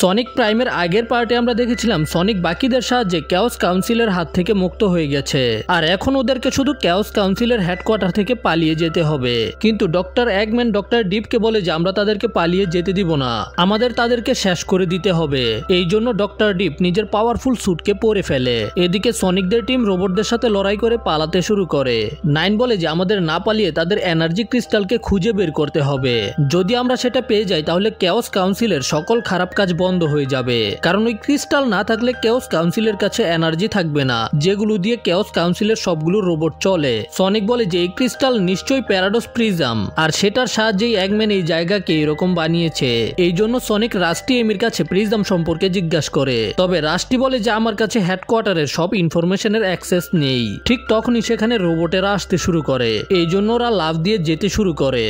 Sonic প্রাইমের আগের পার্টে আমরা দেখেছিলাম সনিক বাকিদের সাহায্যে ক্যাওস কাউন্সিলের হাত থেকে মুক্ত হয়ে গেছে আর এখন ওদেরকে শুধু ক্যাওস কাউন্সিলের হেডকোয়ার্টার থেকে পালিয়ে যেতে হবে। কিন্তু ডক্টর এগম্যান ডক্টর ডিপকে বলে যে আমরা তাদেরকে পালিয়ে যেতে দিব না, আমাদের তাদেরকে শেষ করে দিতে হবে। এই জন্য ডক্টর ডিপ নিজের পাওয়ারফুল স্যুটকে পরে ফেলে। এদিকে সনিকদের টিম রোবটদের সাথে লড়াই করে পালাতে শুরু করে। নাইন বলে যে আমাদের না পালিয়ে তাদের এনার্জি ক্রিস্টালকে খুঁজে বের করতে হবে। যদি আমরা সেটা পেয়ে যাই তাহলে ক্যাওস কাউন্সিলের সকল খারাপ কাজ বন্ধ হয়ে যাবে, কারণ ওই ক্রিস্টাল না থাকলে ক্যাওস কাউন্সিলের কাছে এনার্জি থাকবে না যেগুলো দিয়ে ক্যাওস কাউন্সিলের সবগুলো রোবট চলে। সনিক বলে যে এই ক্রিস্টাল নিশ্চয়ই প্যারাডোস প্রিজম আর সেটার সাহায্যেই এগম্যান এই জায়গাকে এরকম বানিয়েছে। এই জন্য সনিক রাস্টি এমির কাছে প্রিজম সম্পর্কে জিজ্ঞাসা করে, তবে রাস্টি বলে যে আমার কাছে হেডকোয়ার্টারের সব ইনফরমেশনের অ্যাক্সেস নেই। ঠিক তখনই সেখানে রোবটেরা আসতে শুরু করে। এই জন্য ওরা লাফ দিয়ে যেতে শুরু করে।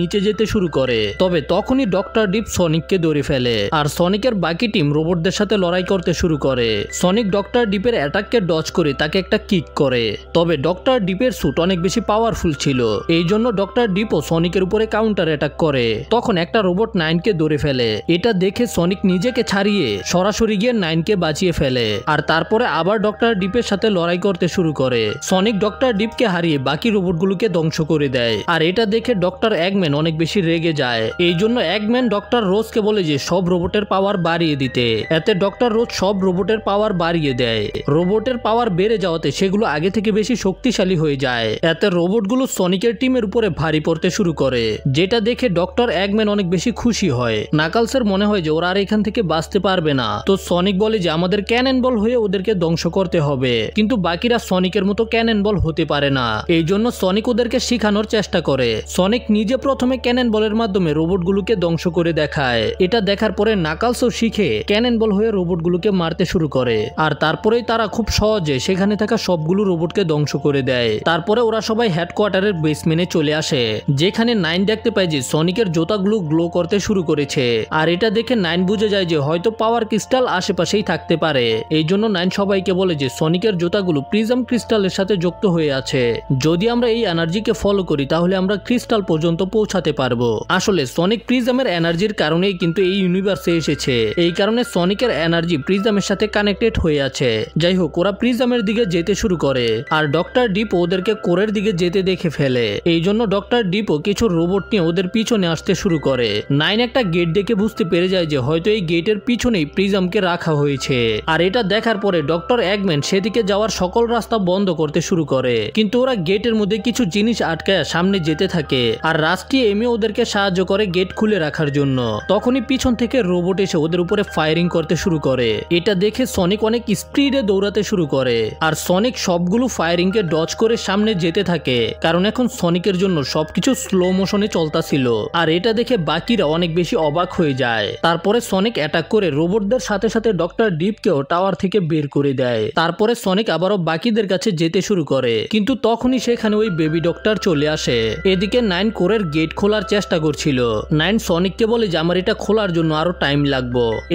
নিচে যেতে শুরু করে। তবে তখনই ডক্টর ডিপ সনিককে ধরে ফেলে আর সনিকের বাকি টিম রোবটদের সাথে লড়াই করতে শুরু করে। সনিক ডক্টর ডিপের অ্যাটাককে ডজ করে তাকে একটা কিক করে। তবে ডক্টর ডিপের স্যুট অনেক বেশি পাওয়ারফুল ছিল, এই জন্য ডক্টর ডিপও সনিকের উপরে কাউন্টার অ্যাটাক করে। তখন একটা রোবট নাইনকে ধরে ফেলে। এটা দেখে সনিক নিজেকে ছাড়িয়ে সরাসরি গিয়ে নাইনকে বাঁচিয়ে ফেলে আর তারপরে আবার ডক্টর ডিপের সাথে লড়াই করতে শুরু করে। সনিক ডক্টর ডিপকে হারিয়ে বাকি রোবটগুলোকে ধ্বংস করে দেয় আর এটা দেখে ডক্টর এগম্যান অনেক বেশি রেগে যায়। এই জন্য এগম্যান ডক্টর রোজকে বলে যে সব রোবটের পাওয়ার বাড়িয়ে দিতে। এতে ডক্টর রোজ সব রোবটের পাওয়ার বাড়িয়ে দেয়। রোবটের পাওয়ার বেড়ে যাওয়াতে সেগুলো আগে থেকে বেশি শক্তিশালী হয়ে যায়। এতে রোবটগুলো সনিকের টিমের উপরে ভারী পড়তে শুরু করে, যেটা দেখে ডক্টর এগম্যান অনেক বেশি খুশি হয়। নাকালসের মনে হয় যে ওরা আর এখান থেকে বাঁচতে পারবে না, তো সনিক বলে যে আমাদের ক্যানন বল হয়ে ওদেরকে ধ্বংস করতে হবে। কিন্তু বাকিরা সনিকের মতো ক্যানন বল হতে পারে না, এই জন্য সনিক ওদেরকে শেখানোর চেষ্টা করে। সনিক নিজে প্রথমে ক্যানন বলের মাধ্যমে রোবটগুলোকে ধ্বংস করে দেখায়। এটা দেখার পরে নাকালসও শিখে ক্যানন বল হয়ে রোবটগুলোকে মারতে শুরু করে আর তারপরেই তারা খুব সহজে সেখানে থাকা সবগুলো রোবটকে ধ্বংস করে দেয়। তারপরে ওরা সবাই হেডকোয়ার্টারের বেসমেন্টে চলে আসে, যেখানে নাইন দেখতে পায় যে সনিকের জুতাগুলো গ্লো করতে শুরু করেছে আর এটা দেখে নাইন বুঝে যায় যে হয়তো পাওয়ার ক্রিস্টাল আশেপাশেই থাকতে পারে। এই জন্য নাইন সবাইকে বলে যে সনিকের জুতাগুলো প্রিজম ক্রিস্টালের সাথে যুক্ত হয়ে আছে। যদি আমরা এই এনার্জিকে ফলো করি তাহলে আমরা ক্রিস্টাল পর্যন্ত পৌঁছাতে পারবো। আসলে সনিক প্রিজমের এনার্জির কারণেই কিন্তু এই ইউনিভার্সে এসেছে। এই কারণে সনিকের এনার্জি প্রিজমের সাথে কানেক্টেড হয়ে আছে। যাই হোক, ওরা প্রিজমের দিকে যেতে শুরু করে আর ডক্টর ডিপ ওদেরকে কোরের দিকে যেতে দেখে ফেলে। এই জন্য ডক্টর ডিপও কিছু রোবট নিয়ে ওদের পিছনে আসতে শুরু করে। নাইন একটা গেট দেখে বুঝতে পেরে যায় যে হয়তো এই গেটের পিছনেই প্রিজমকে রাখা হয়েছে আর এটা দেখার পরে ডক্টর এগম্যান সেদিকে যাওয়ার সকল রাস্তা বন্ধ করতে শুরু করে। কিন্তু ওরা গেটের মধ্যে কিছু জিনিস আটকায় সামনে যেতে থাকে আর রাস্টি এমে ওদেরকে সাহায্য করে গেট খুলে রাখার জন্য। তখনই পিছন থেকে রোবট এসে ওদের উপরে ফায়ারিং করতে শুরু করে। এটা দেখে সনিক অনেক স্পিডে দৌড়াতে শুরু করে আর সনিক সবগুলো ফায়ারিং কে ডজ করে সামনে যেতে থাকে, কারণ এখন সনিকের জন্য সবকিছু স্লো মোশনে চলতেছিল। আর এটা দেখে বাকিরা অনেক বেশি অবাক হয়ে যায়। তারপরে সনিক অ্যাটাক করে রোবটদের সাথে সাথে ডক্টর ডিপকেও টাওয়ার থেকে বের করে দেয়। তারপরে সনিক আবারও বাকিদের কাছে যেতে শুরু করে, কিন্তু তখনই সেখানে ওই বেবি ডক্টর চলে আসে। এদিকে নাইন কোরের গেট খোলার চেষ্টা করছিল। নাইন সনিককে বলে যে আমার এটা খোলার জন্য আরো টাইম লাগবে।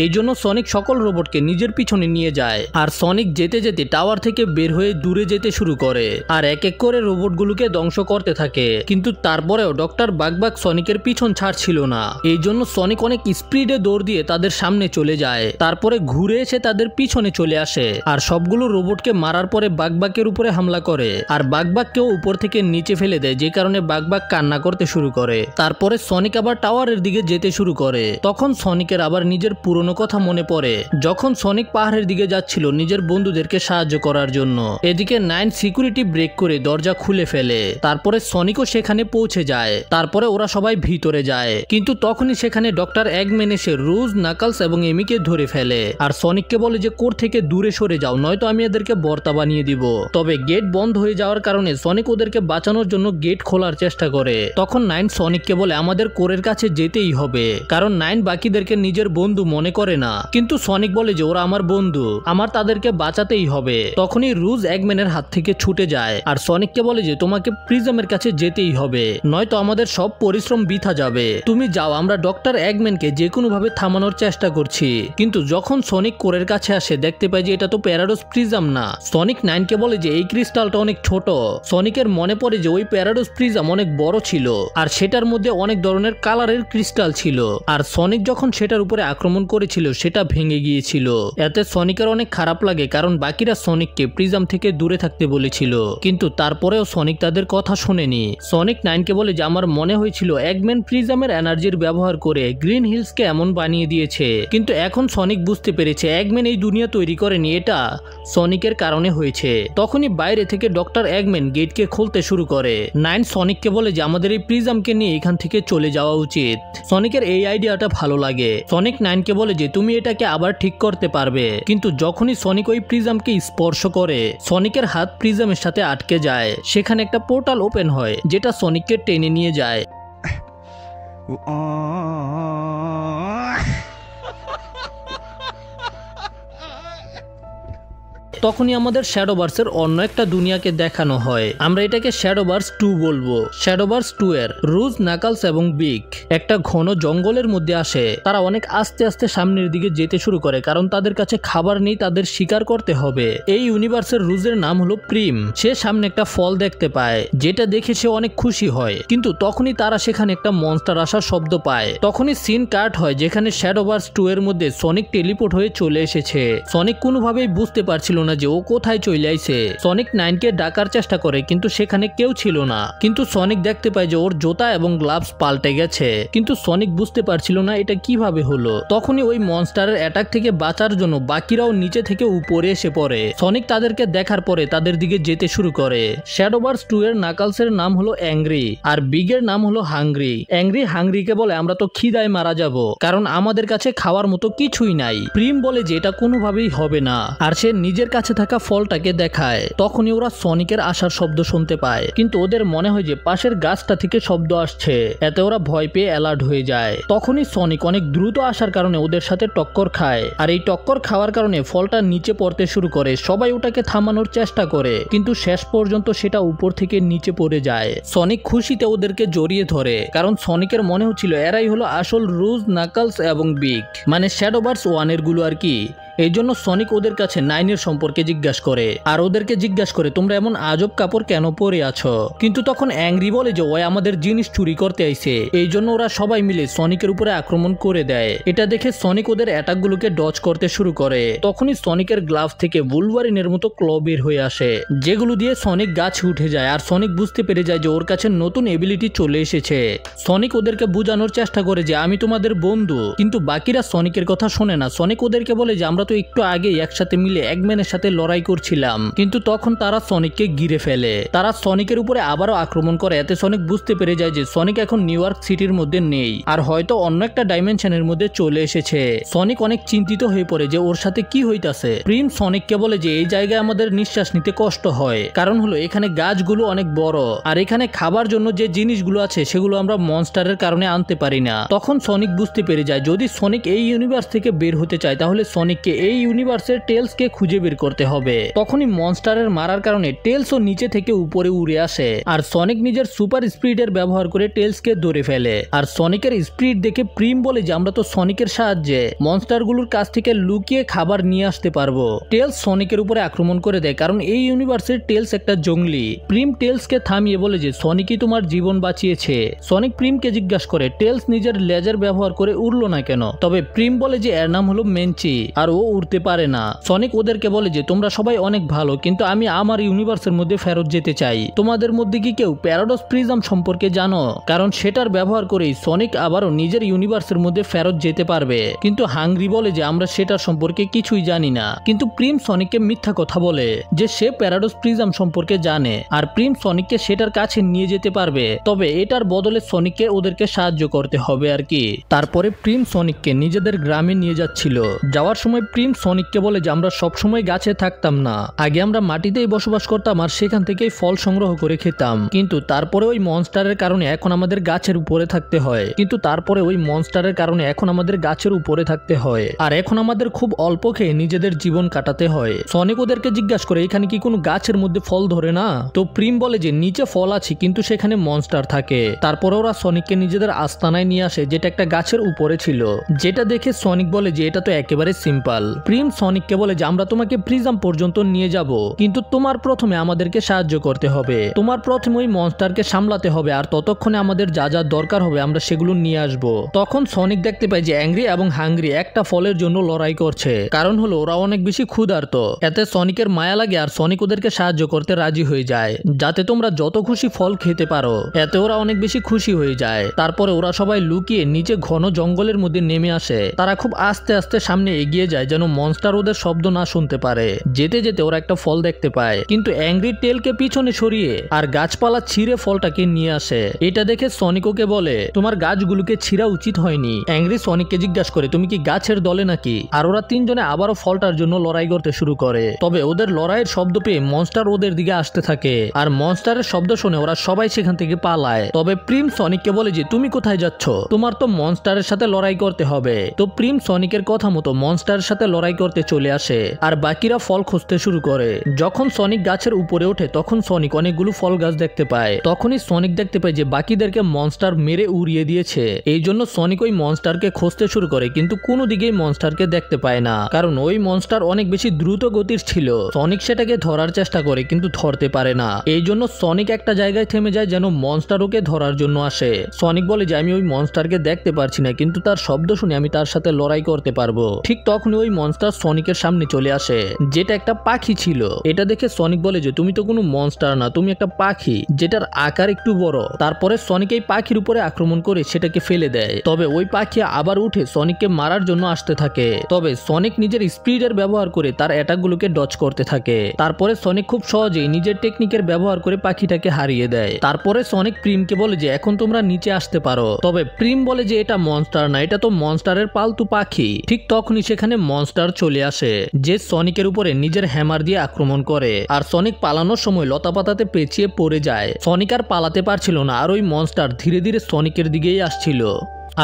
এই জন্য সনিক সকল রোবটকে নিজের পিছনে নিয়ে যায় আর সনিক যেতে যেতে টাওয়ার থেকে বের হয়ে দূরে যেতে শুরু করে আর এক এক করে রোবটগুলোকে ধ্বংস করতে থাকে। কিন্তু তারপরেও ডক্টর বাগবাগ সনিকের পিছন ছাড়ছিল না। এই জন্য সনিক অনেক স্পিডে দৌড় দিয়ে তাদের সামনে চলে যায়। তারপরে ঘুরে এসে তাদের পিছনে চলে আসে আর সবগুলো রোবটকে মারার পরে বাগবাগের উপরে হামলা করে আর বাগবাগকেও উপর থেকে নিচে ফেলে দেয়, যে কারণে বাগবাগ কান্না করতে শুরু করে। তারপরে সনিক আবার টাওয়ারের দিকে যেতে শুরু করে। তখন সনিকের আবার নিজের পুরনো কথা মনে পড়ে, যখন সনিক পাহাড়ের দিকে যাচ্ছিল নিজের বন্ধুদেরকে সাহায্য করার জন্য। এদিকে নাইন সিকিউরিটি ব্রেক করে দরজা খুলে ফেলে। তারপরে সনিকও সেখানে পৌঁছে যায়। তারপরে ওরা সবাই ভিতরে যায়, কিন্তু তখনই সেখানে ডক্টর এগম্যান এসে রুজ, নাকালস এবং এমিকে ধরে ফেলে আর সনিককে বলে যে কোর থেকে দূরে সরে যাও, নয়তো আমি এদেরকে বর্তা বানিয়ে দিব। তবে গেট বন্ধ হয়ে যাওয়ার কারণে সনিক ওদেরকে বাঁচানোর জন্য গেট খোলার চেষ্টা করে। তখন নাইন সনিককে বলে আমাদের কোরের কাছে যেতেই হবে, কারণ নাইন বাকিদেরকে নিজের বন্ধু মনে করে না। কিন্তু সনিক বলে যে ওরা আমার বন্ধু, আমার তাদেরকে বাঁচাতেই হবে। তখনই রুজ এগম্যানের হাত থেকে ছুটে যায় আর সনিককে বলে যে তোমাকে প্রিজমের কাছে যেতেই হবে, নয়তো আমাদের সব পরিশ্রম বৃথা যাবে। তুমি যাও, আমরা ডক্টর এগম্যানকে যে কোনো ভাবে থামানোর চেষ্টা করছি। কিন্তু যখন সনিক কোরের কাছে আসে দেখতে পায় যে এটা তো প্যারাডোস প্রিজম না। সনিক নাইনকে বলে যে এই ক্রিস্টালটা অনেক ছোট। সনিকের মনে পড়ে যে ওই প্যারাডোস প্রিজম অনেক বড় ছিল আর সেটার মধ্যে অনেক ধরনের কালারের ক্রিস্টাল ছিল। আর সনিক যখন যখন সেটার উপরে আক্রমণ করেছিল সেটা ভেঙে গিয়েছিল। এতে সনিকের অনেক খারাপ লাগে, কারণ বাকিরা সনিককে প্রিজম থেকে দূরে থাকতে বলেছিল, কিন্তু তারপরেও সনিক তাদের কথা শোনেনি। সনিক 9কে বলে যে আমার মনে হয়েছিল এগম্যান প্রিজমের এনার্জির ব্যবহার করে গ্রিন হিলসকে এমন বানিয়ে দিয়েছে, কিন্তু এখন সনিক বুঝতে পেরেছে এগম্যান এই দুনিয়া তৈরি করেনি, এটা সনিকের কারণে হয়েছে। তখনই বাইরে থেকে ডক্টর এগম্যান গেটকে খুলতে শুরু করে। 9 সনিককে বলে যে আমাদের এই প্রিজমকে নিয়ে এখান থেকে চলে যাওয়া উচিত। সনিকের এই আইডিয়াটা ভালো লাগে। সনিক 9কে বলে যে তুমি এটাকে আবার ঠিক করতে পারবে, কিন্তু যখনই সনিক ওই প্রিজমকে স্পর্শ করে সনিকের হাত প্রিজমের সাথে আটকে যায়। সেখানে একটা পোর্টাল ওপেন হয় যেটা সনিককে টেনে নিয়ে যায়। তখনই আমাদের শ্যাডোভার্সের অন্য একটা দুনিয়াকে দেখানো হয়। আমরা এটাকে শ্যাডোভার্স 2 বলবো। শ্যাডোভার্স 2 এর রুজ, নাকালস এবং বিগ একটা ঘন জঙ্গলের মধ্যে আসে। তারা অনেক আস্তে আস্তে সামনের দিকে যেতে শুরু করে, কারণ তাদের কাছে খাবার নেই, তাদের শিকার করতে হবে। এই ইউনিভার্সের রুজের নাম হলো প্রিম। সে সামনে একটা ফল দেখতে পায়, যেটা দেখে সে অনেক খুশি হয়, কিন্তু তখনই তারা সেখানে একটা মনস্টার আসার শব্দ পায়। তখনই সিন কাট হয় যেখানে শ্যাডোভার্স 2 এর মধ্যে সনিক টেলিপোর্ট হয়ে চলে এসেছে। সনিক কোনোভাবেই বুঝতে পারছিল না যে ও কোথায় চলে আইছে। সনিক 9কে ডাকার চেষ্টা করে, কিন্তু সেখানে কেউ ছিল না। কিন্তু সনিক দেখতে পায় যে ওর জুতা এবং গ্লাভস পাল্টে গেছে, কিন্তু সনিক বুঝতে পারছিল না এটা কিভাবে হলো। তখনই ওই মনস্টারের অ্যাটাক থেকে বাঁচার জন্য বাকিরাও নিচে থেকে উপরে এসে পড়ে। সনিক তাদেরকে দেখার পরে তাদের দিকে যেতে শুরু করে। শ্যাডোভার্স 2 এর নাকালসের নাম হলো অ্যাংরি, আর বিগের নাম হলো হাংরি। অ্যাংরি হাংরিকে বলে আমরা তো খিদায় মারা যাব, কারণ আমাদের কাছে খাওয়ার মতো কিছুই নাই। প্রিম বলে যে এটা কোনোভাবেই হবে না, আর সে নিজের কাছে থাকা ফলটাকে দেখায়। তখনই ওরা সনিকের আসার শব্দ শুনতে পায়, কিন্তু ওদের মনে হয় যে পাশের গাছটা থেকে শব্দ আসছে। এতে ওরা ভয় পেয়ে অ্যালার্ট হয়ে যায়। তখনই সনিক অনেক দ্রুত আসার কারণে ওদের সাথে টক্কর খায়, আর এই টক্কর খাওয়ার কারণে ফলটা নিচে পড়তে শুরু করে। সবাই ওটাকে থামানোর চেষ্টা করে, কিন্তু শেষ পর্যন্ত সেটা উপর থেকে নিচে পড়ে যায়। সনিক খুশিতে ওদেরকে জড়িয়ে ধরে, কারণ সনিকের মনে হচ্ছিল এরাই হলো আসল রুজ, নাকালস এবং বিগ, মানে শ্যাডোভার্স 1 এর গুলো আর কি। এই জন্য সনিক ওদের কাছে 9 এর সম্পর্কে জিজ্ঞাসা করে, আর ওদেরকে জিজ্ঞাসা করে তোমরা এমন আজব কাপড় কেন পরে আছো। কিন্তু তখন অ্যাংরি বলে যে ওই আমাদের জিনিস চুরি করতে আইছে। এই জন্য ওরা সবাই মিলে সনিকের উপরে আক্রমণ করে দেয়। এটা দেখে সনিক ওদের অ্যাটাক গুলোকে ডজ করতে শুরু করে। তখনই সনিকের গ্লাভ থেকে বুলভারিনের মতো ক্ল বের হয়ে আসে, যেগুলো দিয়ে সনিক গাছে উঠে যায়। আর সনিক বুঝতে পেরে যায় যে ওর কাছে নতুন এবিলিটি চলে এসেছে। সনিক ওদেরকে বোঝানোর চেষ্টা করে যে আমি তোমাদের বন্ধু, কিন্তু বাকিরা সনিকের কথা শোনে না। সনিক ওদেরকে বলে যে আমরা তো একটু আগে একসাথে মিলে এগম্যানের সাথে লড়াই করছিলাম, কিন্তু তখন তারা সনিককে ঘিরে ফেলে। তারা সনিকের উপরে আবারও আক্রমণ করে। এতে সনিক বুঝতে পেরে যায় যে সনিক এখন নিউ ইয়র্ক সিটির মধ্যে নেই, আর হয়তো অন্য একটা ডাইমেনশনের মধ্যে চলে এসেছে। সনিক অনেক চিন্তিত হয়ে পড়ে যে ওর সাথে কি হইতাছে। প্রিম সনিককে বলে যে এই জায়গায় আমাদের নিঃশ্বাস নিতে কষ্ট হয়, কারণ হলো এখানে গাছগুলো অনেক বড়, আর এখানে খাবার জন্য যে জিনিসগুলো আছে সেগুলো আমরা মনস্টারের কারণে আনতে পারি না। তখন সনিক বুঝতে পেরে যায় যদি সনিক এই ইউনিভার্স থেকে বের হতে চায় তাহলে সনিককে এই ইউনিভার্সের টেলসকে খুঁজে বের করতে হবে। তখনই মনস্টারের মারার কারণে টেলসও নিচে থেকে উপরে উড়ে আসে, আর সনিক নিজের সুপার স্পিডের ব্যবহার করে টেলসকে ধরে ফেলে। আর সনিকের স্পিড দেখে প্রিম বলে যে আমরা তো সনিকের সাহায্যে মনস্টারগুলোর কাছ থেকে লুকিয়ে খাবার নিয়ে আসতে পারবো। টেলস সনিকের উপরে আক্রমণ করে দেয়, কারণ এই ইউনিভার্সের টেলস একটা জঙ্গলি। প্রিম টেলসকে থামিয়ে বলে যে সনিকই তোমার জীবন বাঁচিয়েছে। সনিক প্রিমকে জিজ্ঞাসা করে টেলস নিজের লেজার ব্যবহার করে উড়লো না কেন। তবে প্রিম বলে যে এর নাম হলো মেনচি, আর ও উড়তে পারে না। সনিক ওদেরকে বলে যে তোমরা সবাই অনেক ভালো, কিন্তু আমি আমার ইউনিভার্সের মধ্যে ফেরত যেতে চাই। তোমাদের মধ্যে কি কেউ প্যারাডক্স প্রিজম সম্পর্কে জানো? কারণ সেটার ব্যবহার করেই সনিক আবারও নিজের ইউনিভার্সের মধ্যে ফেরত যেতে পারবে। কিন্তু হাংরি বলে যে আমরা সেটার সম্পর্কে কিছুই জানি না। কিন্তু প্রিম সনিককে মিথ্যা কথা বলে যে সে প্যারাডক্স প্রিজম সম্পর্কে জানে, আর প্রিম সনিককে সেটার কাছে নিয়ে যেতে পারবে। তবে এটার বদলে সনিককে ওদেরকে সাহায্য করতে হবে আর কি। তারপরে প্রিম সনিককে নিজেদের গ্রামে নিয়ে যাচ্ছিল। যাওয়ার সময় প্রিম সনিককে বলে যে আমরা সবসময় গাছে থাকতাম না, আগে আমরা মাটিতেই বসবাস করতাম আর সেখান থেকেই ফল সংগ্রহ করে খেতাম। কিন্তু তারপরে ওই মনস্টারের কারণে এখন আমাদের গাছের উপরে থাকতে হয়। আর এখন আমাদের খুব অল্প খেয়ে নিজেদের জীবন কাটাতে হয়। সনিক ওদেরকে জিজ্ঞাসা করে এখানে কি কোনো গাছের মধ্যে ফল ধরে না? তো প্রিম বলে যে নিচে ফল আছে, কিন্তু সেখানে মনস্টার থাকে। তারপরে ওরা সনিককে নিজেদের আস্তানায় নিয়ে আসে, যেটা একটা গাছের উপরে ছিল। যেটা দেখে সনিক বলে যে এটা তো একেবারে সিম্পল, খেয়াল। প্রিম সনিককে বলে যে আমরা তোমাকে প্রিজম পর্যন্ত নিয়ে যাব, কিন্তু তোমার প্রথমে আমাদেরকে সাহায্য করতে হবে, তোমার প্রথমে ওই মনস্টারকে সামলাতে হবে, আর ততক্ষণে আমাদের যা যা দরকার হবে আমরা সেগুলো নিয়ে আসব। তখন সনিক দেখতে পায় যে অ্যাংরি এবং হাংরি একটা ফলের জন্য লড়াই করছে, কারণ হলো ওরা অনেক বেশি ক্ষুধার্ত। এতে সনিকের মায়া লাগে আর সনিক ওদেরকে সাহায্য করতে রাজি হয়ে যায়, যাতে তোমরা যত খুশি ফল খেতে পারো। এতে ওরা অনেক বেশি খুশি হয়ে যায়। তারপরে ওরা সবাই লুকিয়ে নিচে ঘন জঙ্গলের মধ্যে নেমে আসে। তারা খুব আস্তে আস্তে সামনে এগিয়ে যায় যেন মনস্টার ওদের শব্দ না শুনতে পারে। যেতে যেতে ওরা একটা ফল দেখতে পায়, কিন্তু অ্যাংরি টেলকে পিছনে সরিয়ে আর গাছপালা ছিঁড়ে ফলটাকে নিয়ে আসে। এটা দেখে সনিক ওকে বলে তোমার গাছগুলোকে ছিঁড়া উচিত হয়নি। অ্যাংরি সনিককে জিজ্ঞাসা করে তুমি কি গাছের দলে নাকি? আর ওরা তিনজনে আবারও ফলটার জন্য লড়াই করতে শুরু করে। তবে ওদের লড়াইয়ের শব্দ পেয়ে মনস্টার ওদের দিকে আসতে থাকে, আর মনস্টারের শব্দ শুনে ওরা সবাই সেখান থেকে পালায়। তবে প্রিম সনিককে বলে যে তুমি কোথায় যাচ্ছ? তোমার তো মনস্টারের সাথে লড়াই করতে হবে। তো প্রিম সনিকের কথা মতো মনস্টারের সাথে লড়াই করতে চলে আসে, আর বাকিরা ফল খুঁজতে শুরু করে। যখন সনিক গাছের উপরে ওঠে তখন সনিক অনেকগুলো ফল গাছ দেখতে পায়। তখনই সনিক দেখতে পায় যে বাকিদেরকে মনস্টার মেরে উড়িয়ে দিয়েছে। এই জন্য সনিক ওই মনস্টারকে খুঁজতে শুরু করে, কিন্তু কোনো দিকেই মনস্টারকে দেখতে পায় না, কারণ ওই মনস্টার অনেক বেশি দ্রুত গতির ছিল। সনিক সেটাকে ধরার চেষ্টা করে কিন্তু ধরতে পারে না। এই জন্য সনিক একটা জায়গায় থেমে যায় যেন মনস্টার ওকে ধরার জন্য আসে। সনিক বলে যে আমি ওই মনস্টারকে দেখতে পারছি না, কিন্তু তার শব্দ শুনে আমি তার সাথে লড়াই করতে পারবো। ঠিক তখনই ওই মনস্টার সনিকের সামনে চলে আসে, যেটা একটা পাখি ছিল। এটা দেখে সনিক বলে যে তুমি তো কোনো মনস্টার না, তুমি একটা পাখি যেটার আকার একটু বড়। তারপরে সনিক এই পাখির উপরে আক্রমণ করে সেটাকে ফেলে দেয়। তবে ওই পাখি আবার উঠে সনিককে মারার জন্য আসতে থাকে। তবে সনিক নিজের স্পিডের ব্যবহার করে তার অ্যাটাকগুলোকে ডজ করতে থাকে। তারপরে সনিক খুব সহজেই নিজের টেকনিকের ব্যবহার করে পাখিটাকে হারিয়ে দেয়। তারপরে সনিক প্রিমকে বলে যে এখন তোমরা নিচে আসতে পারো। তবে প্রিম বলে যে এটা মনস্টার না, এটা তো মনস্টারের পালতু পাখি। ঠিক তখনই সেখানে মনস্টার চলে আসে, যে সনিকের উপরে নিজের হ্যামার দিয়ে আক্রমণ করে। আর সনিক পালানোর সময় লতাপাতাতে পেঁচিয়ে পড়ে যায়। সনিক আর পালাতে পারছিল না, আর ওই মনস্টার ধীরে ধীরে সনিকের দিকেই আসছিল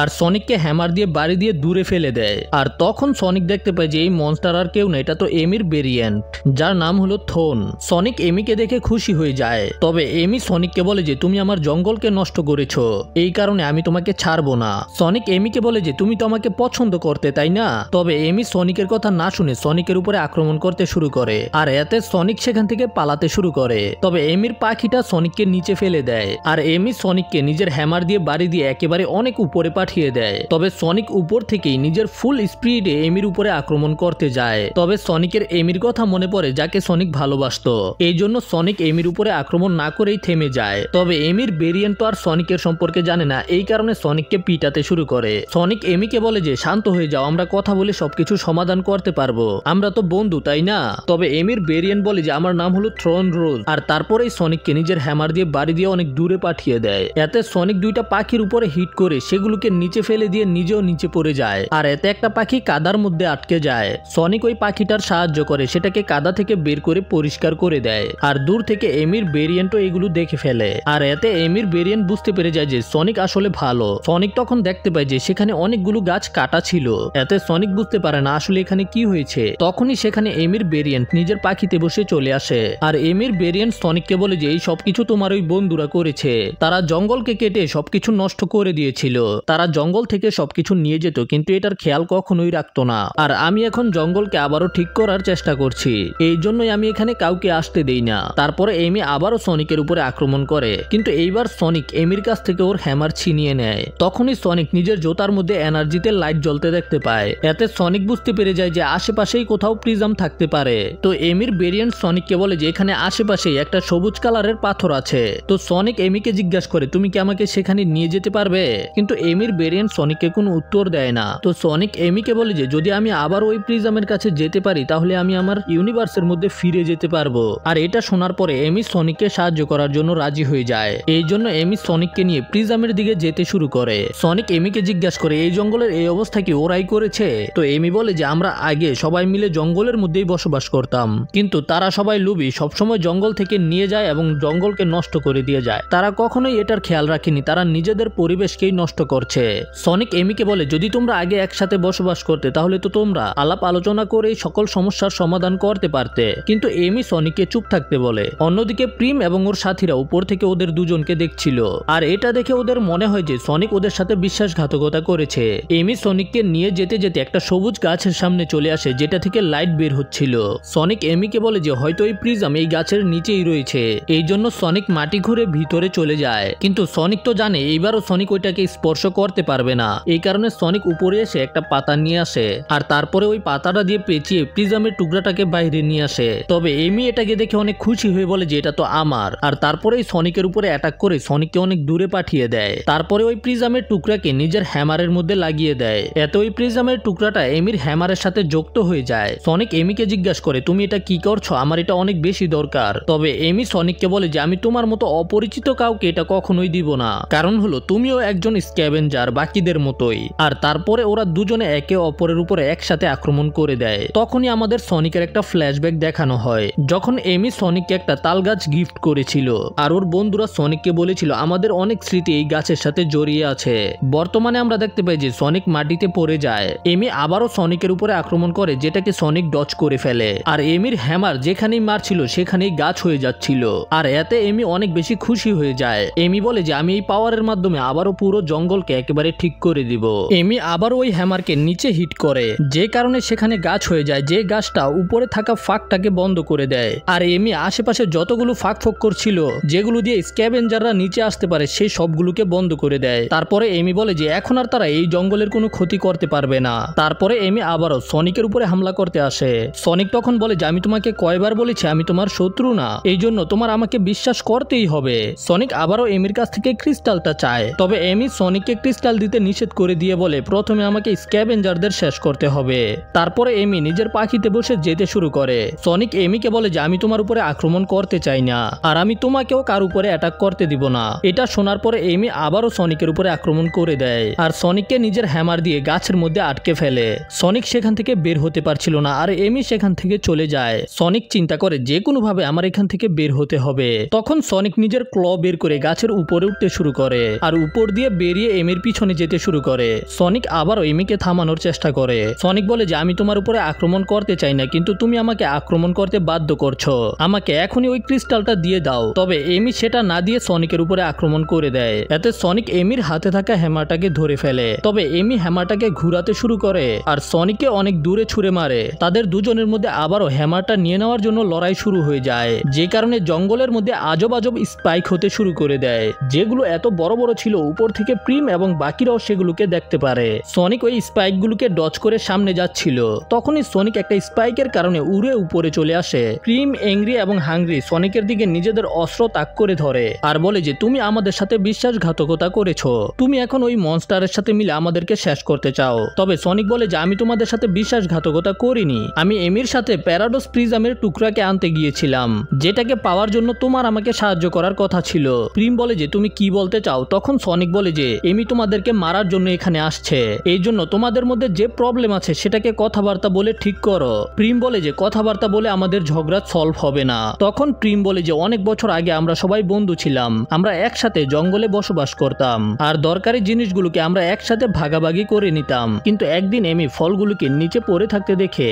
আর সনিককে হ্যামার দিয়ে বাড়ি দিয়ে দূরে ফেলে দেয়। আর তখন সনিক দেখতে পায় যে এই মনস্টার আর কেউ না, এটা তো এমির ভেরিয়েন্ট, যার নাম হলো থোন। সনিক এমিকে দেখে খুশি হয়ে যায়। তবে এমি সনিককে বলে যে তুমি আমার জঙ্গলকে নষ্ট করেছো, এই কারণে আমি তোমাকে ছাড়বো না। সনিক এমিকে বলে যে তুমি তো আমাকে পছন্দ করতে, তাই না? তবে এমি সনিকের কথা না শুনে সনিকের উপরে আক্রমণ করতে শুরু করে, আর এতে সনিক সেখান থেকে পালাতে শুরু করে। তবে এমির পাখিটা সনিককে নিচে ফেলে দেয়, আর এমি সনিককে নিজের হ্যামার দিয়ে বাড়ি দিয়ে একেবারে অনেক উপরে পাঠিয়ে দেয়। তবে সনিক উপর থেকেই নিজের ফুল স্পিডে এমির উপরে আক্রমণ করতে যায়। তবে সনিকের এমির কথা মনে পড়ে, যাকে সনিক ভালোবাসতো। এই জন্য সনিক এমির উপরে আক্রমণ না করেই থেমে যায়। তবে এমির ভেরিয়েন্ট তো আর সনিকের সম্পর্কে জানে না, এই কারণে সনিককে পিটাতে শুরু করে। সনিক এমিকে বলে যে শান্ত হয়ে যাও, আমরা কথা বলে সবকিছু সমাধান করতে পারবো, আমরা তো বন্ধু, তাই না? তবে এমির ভেরিয়েন্ট বলে যে আমার নাম হলো থ্রন রোজ। আর তারপরেই সনিককে নিজের হ্যামার দিয়ে বাড়ি দিয়ে অনেক দূরে পাঠিয়ে দেয়। এতে সনিক দুইটা পাখির উপরে হিট করে সেগুলোকে নিচে ফেলে দিয়ে নিজেও নিচে পড়ে যায়। আর এতে একটা পাখি কাদার মধ্যে আটকে যায়। সনিক ওই পাখিটার সাহায্য করে সেটাকে কাদা থেকে বের করে পরিষ্কার করে দেয়। আর দূর থেকে এমির ভেরিয়েন্টও এগুলো দেখে ফেলে। আর এতে এমির ভেরিয়েন্ট বুঝতে পেরে যায় যে সনিক আসলে ভালো। সনিক তখন দেখতে পায় যে সেখানে অনেকগুলো গাছ কাটা ছিল। এতে সনিক বুঝতে পারে না আসলে এখানে কি হয়েছে। তখনই সেখানে এমির ভেরিয়েন্ট নিজের পাখিতে বসে চলে আসে। আর এমির ভেরিয়েন্ট সনিককে বলে যে এই সবকিছু তোমার ওই বন্ধুরা করেছে, তারা জঙ্গলকে কেটে সবকিছু নষ্ট করে দিয়েছিল। তারা জঙ্গল থেকে সবকিছু নিয়ে যেত, কিন্তু এটার খেয়াল কখনোই রাখতো না। আর আমি এখন জঙ্গলকে আবারও ঠিক করার চেষ্টা করছি, এই জন্যই আমি এখানে কাউকে আসতে দেই না। তারপরে এমি আবারও সনিকের উপরে আক্রমণ করে, কিন্তু এইবার সনিক এমির কাছ থেকে ওর হ্যামার ছিনিয়ে নেয়। তখনই সনিক নিজের জোতার মধ্যে এনার্জিতে লাইট জ্বলতে দেখতে পায়। এতে সনিক বুঝতে পেরে যায় যে আশেপাশেই কোথাও প্রিজম থাকতে পারে। তো এমির ভেরিয়েন্ট সনিককে বলে যে এখানে আশেপাশেই একটা সবুজ কালারের পাথর আছে। তো সনিক এমিকে জিজ্ঞাসা করে তুমি কি আমাকে সেখানে নিয়ে যেতে পারবে? কিন্তু এমির ভেরিয়েন্ট সনিককে কোনো উত্তর দেয় না। তো সনিক এমিকে বলে যে যদি আমি আবার ওই প্রিজমের কাছে যেতে পারি তাহলে আমি আমার ইউনিভার্সের মধ্যে ফিরে যেতে পারবো। আর এটা শোনার পরে এমি সনিককে সাহায্য করার জন্য রাজি হয়ে যায়। এই জন্য এমি সনিককে নিয়ে প্রিজমের দিকে যেতে শুরু করে। সনিক এমিকে জিজ্ঞাসা করে এই জঙ্গলের এই অবস্থা কি ওরাই করেছে? তো এমি বলে যে আমরা আগে সবাই মিলে জঙ্গলের মধ্যেই বসবাস করতাম, কিন্তু তারা সবাই লোভী, সবসময় জঙ্গল থেকে নিয়ে যায় এবং জঙ্গলকে নষ্ট করে দিয়ে যায়। তারা কখনোই এটার খেয়াল রাখেনি, তারা নিজেদের পরিবেশকেই নষ্ট করছে। যাচ্ছে। সনিক এমিকে বলে যদি তোমরা আগে একসাথে বসবাস করতে তাহলে তো তোমরা আলাপ আলোচনা করে সকল সমস্যার সমাধান করতে পারতে, কিন্তু এমি সনিককে চুপ থাকতে বলে। অন্যদিকে প্রিম এবং ওর সাথীরা উপর থেকে ওদের দুজনকে দেখছিল, আর এটা দেখে ওদের মনে হয় যে সনিক ওদের সাথে বিশ্বাসঘাতকতা করেছে। এমি সনিককে নিয়ে যেতে যেতে একটা সবুজ গাছের সামনে চলে আসে যেটা থেকে লাইট বের হচ্ছিল। সনিক এমিকে বলে যে হয়তো এই প্রিজম এই গাছের নিচেই রয়েছে, এই জন্য সনিক মাটি ঘুরে ভিতরে চলে যায়। কিন্তু সনিক তো জানে এইবারও সনিক ওইটাকে স্পর্শ করতে পারবে না, এই কারণে সনিক উপরে এসে একটা পাতা নিয়ে আসে আর তারপরে ওই পাতাটা দিয়ে পেঁচিয়ে প্রিজমের টুকরাটাকে বাইরে নিয়ে আসে। তবে এমি এটাকে দেখে অনেক খুশি হয়ে বলে যে এটা তো আমার, আর তারপরেই সনিকের উপরে অ্যাটাক করে সনিককে অনেক দূরে পাঠিয়ে দেয়। তারপরে ওই প্রিজমের টুকরাকে নিজের হ্যামারের মধ্যে লাগিয়ে দেয়, এত ওই প্রিজমের টুকরাটা এমির হ্যামারের সাথে যুক্ত হয়ে যায়। সনিক এমিকে জিজ্ঞাসা করে তুমি এটা কি করছো, আমার এটা অনেক বেশি দরকার। তবে এমি সনিককে বলে যে আমি তোমার মতো অপরিচিত কাউকে এটা কখনোই দিব না, কারণ হলো তুমিও একজন স্ক্যাভেঞ্জার বাকিদের মতোই। আর তারপরে ওরা দুজনে একে অপরের উপরে একসাথে আক্রমণ করে দেয়। তখনই আমাদের সনিকের একটা ফ্ল্যাশব্যাক দেখানো হয়, যখন এমি সনিককে একটা তাল গাছ গিফট করেছিল আর ওর বন্ধুরা সনিককে বলেছিল আমাদের অনেক স্মৃতি এই গাছের সাথে জড়িয়ে আছে। বর্তমানে আমরা দেখতে পাই যে সনিক মাটিতে পড়ে যায়। এমি আবারও সনিকের উপরে আক্রমণ করে যেটাকে সনিক ডজ করে ফেলে, আর এমির হ্যামার যেখানেই মারছিল সেখানেই গাছ হয়ে যাচ্ছিল। আর এতে এমি অনেক বেশি খুশি হয়ে যায়। এমি বলে যে আমি এই পাওয়ারের মাধ্যমে আবারও পুরো জঙ্গলকে একেবারে ঠিক করে দিব। এমি আবার ওই হ্যামারকে নিচে হিট করে, যে কারণে সেখানে গাছ হয়ে যায়, যে গাছটা উপরে থাকা ফাঁকটাকে বন্ধ করে দেয়। আর এমি আশেপাশে যতগুলো ফাঁক ফোক করছিল যেগুলো দিয়ে স্ক্যাভেঞ্জাররা নিচে আসতে পারে সেই সবগুলোকে বন্ধ করে দেয়। তারপরে এমি বলে যে এখন আর তারা এই জঙ্গলের কোনো ক্ষতি করতে পারবে না। তারপরে এমি আবারও সনিকের উপরে হামলা করতে আসে। সনিক তখন বলে যে আমি তোমাকে কয়বার বলেছি আমি তোমার শত্রু না, এই জন্য তোমার আমাকে বিশ্বাস করতেই হবে। সনিক আবারও এমির কাছ থেকে ক্রিস্টালটা চায়, তবে এমি সনিককে ক্রিস্টাল দিতে নিষেধ করে দিয়ে বলে প্রথমে আমাকে স্ক্যাভেঞ্জারদের শেষ করতে হবে। তারপরে এমি নিজের পাখিতে বসে যেতে শুরু করে। সনিক এমিকে বলে যে আমি তোমার উপরে আক্রমণ করতে চাই না, আর আমি তোমাকেও কার উপরে অ্যাটাক করতে দিব না। এটা শোনার পরে এমি আবারও সনিকের উপরে আক্রমণ করে দেয় আর সনিককে নিজের হ্যামার দিয়ে গাছের মধ্যে আটকে ফেলে। সনিক সেখান থেকে বের হতে পারছিল না আর এমি সেখান থেকে চলে যায়। সনিক চিন্তা করে যে কোনো ভাবে আমার এখান থেকে বের হতে হবে। তখন সনিক নিজের ক্ল বের করে গাছের উপরে উঠতে শুরু করে আর উপর দিয়ে বেরিয়ে এমির পিছনে যেতে শুরু করে। সনিক আবারও এমিকে থামানোর চেষ্টা করে। সনিক বলে যে আমি তোমার উপরে আক্রমণ করতে চাই না, কিন্তু তুমি আমাকে আক্রমণ করতে বাধ্য করছো, আমাকে এখনই ওই ক্রিস্টালটা দিয়ে দাও। তবে এমি সেটা না দিয়ে সনিকের উপরে আক্রমণ করে দেয়। এতে সনিক এমির হাতে থাকা হ্যামারটাকে ধরে ফেলে, তবে এমি হ্যামারটাকে ঘুরাতে শুরু করে আর সনিককে অনেক দূরে ছুঁড়ে মারে। তাদের দুজনের মধ্যে আবারও হ্যামারটা নিয়ে নেওয়ার জন্য লড়াই শুরু হয়ে যায়, যে কারণে জঙ্গলের মধ্যে আজব আজব স্পাইক হতে শুরু করে দেয়, যেগুলো এত বড় বড় ছিল উপর থেকে প্রিম এবং বাকিরাও সেগুলোকে দেখতে পারে। সনিক ওই স্পাইকগুলোকে ডজ করে সামনে যাচ্ছিল, তখনই সনিক একটা স্পাইকের কারণে উড়ে উপরে চলে আসে। প্রিম, এংরি এবং হাংরি সনিকের দিকে নিজেদের অস্ত্র তাক করে ধরে আর বলে যে তুমি আমাদের সাথে বিশ্বাসঘাতকতা করেছো, তুমি এখন ওই মনস্টারের সাথে মিলে আমাদেরকে শেষ করতে চাও। তবে সনিক বলে যে আমি তোমাদের সাথে বিশ্বাসঘাতকতা করিনি, আমি এমির সাথে প্যারাডোস প্রিজমের টুকরাকে আনতে গিয়েছিলাম, যেটাকে পাওয়ার জন্য তোমার আমাকে সাহায্য করার কথা ছিল। প্রিম বলে যে তুমি কি বলতে চাও? তখন সনিক বলে যে এমি তোমাদেরকে মারার জন্য এখানে আসছে, এই জন্য তোমাদের মধ্যে যে প্রবলেম আছে সেটাকে কথাবার্তা বলে ঠিক করো। প্রিম বলে যে কথাবার্তা বলে আমাদের ঝগড়া সলভ হবে না। তখন প্রিম বলে যে অনেক বছর আগে আমরা সবাই বন্ধু ছিলাম, আমরা একসাথে জঙ্গলে বসবাস করতাম আর দরকারি জিনিসগুলোকে আমরা একসাথে ভাগাভাগি করে নিতাম, কিন্তু একদিন এমি ফলগুলোকে নিচে পড়ে থাকতে দেখে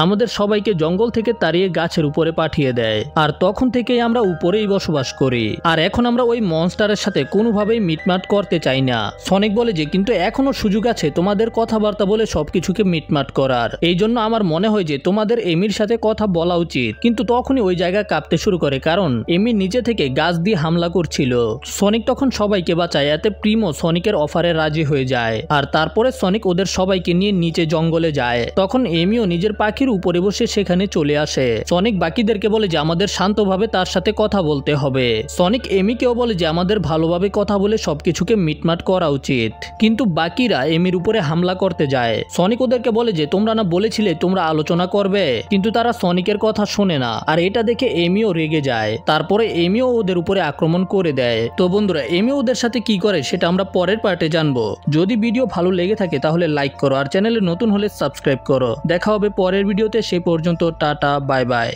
আমাদের সবাইকে জঙ্গল থেকে তাড়িয়ে গাছের উপরে পাঠিয়ে দেয়, আর তখন থেকেই আমরা উপরেই বসবাস করি, আর এখন আমরা ওই মনস্টারের সাথে কোনোভাবেই মিটমাট করতে চাই না। সনিক বলে যে কিন্তু এখনো সুযোগ আছে তোমাদের কথাবার্তা বলে সবকিছুকে মিটমাট করার, এই জন্য আমার মনে হয় যে তোমাদের এমির সাথে কথা বলা উচিত। কিন্তু তখনই ওই জায়গা কাঁপতে শুরু করে, কারণ এমি নিচে থেকে গাছ দিয়ে হামলা করছিল। সনিক তখন সবাইকে বাঁচায়, এতে প্রিমও সনিকের অফারে রাজি হয়ে যায়, আর তারপরে সনিক ওদের সবাইকে নিয়ে নিচে জঙ্গলে যায়। তখন এমিও নিজের পাখির উপরে বসে সেখানে চলে আসে। সনিক বাকিদেরকে বলে যে আমাদের শান্তভাবে তার সাথে কথা বলতে হবে। সনিক এমিকেও বলে যে আমাদের ভালোভাবে কথা বলে সবকিছুকে মিটমাট করা উচিত, কিন্তু বাকিরা এমির উপরে হামলা করতে যায়। সনিক ওদেরকে বলে যে তোমরা না বলেছিলে তোমরা আলোচনা করবে, কিন্তু তারা সনিকের কথা শোনে না, আর এটা দেখে এমিও রেগে যায়। তারপরে এমিও ওদের উপরে আক্রমণ করে দেয়। তো বন্ধুরা, এমিও ওদের সাথে কি করে সেটা আমরা পরের পার্টে জানবো। যদি ভিডিও ভালো লেগে থাকে তাহলে লাইক করো, আর চ্যানেলে নতুন হলে সাবস্ক্রাইব করো। দেখা হবে পরের ভিডিওতে, সে পর্যন্ত টাটা, বাই বাই।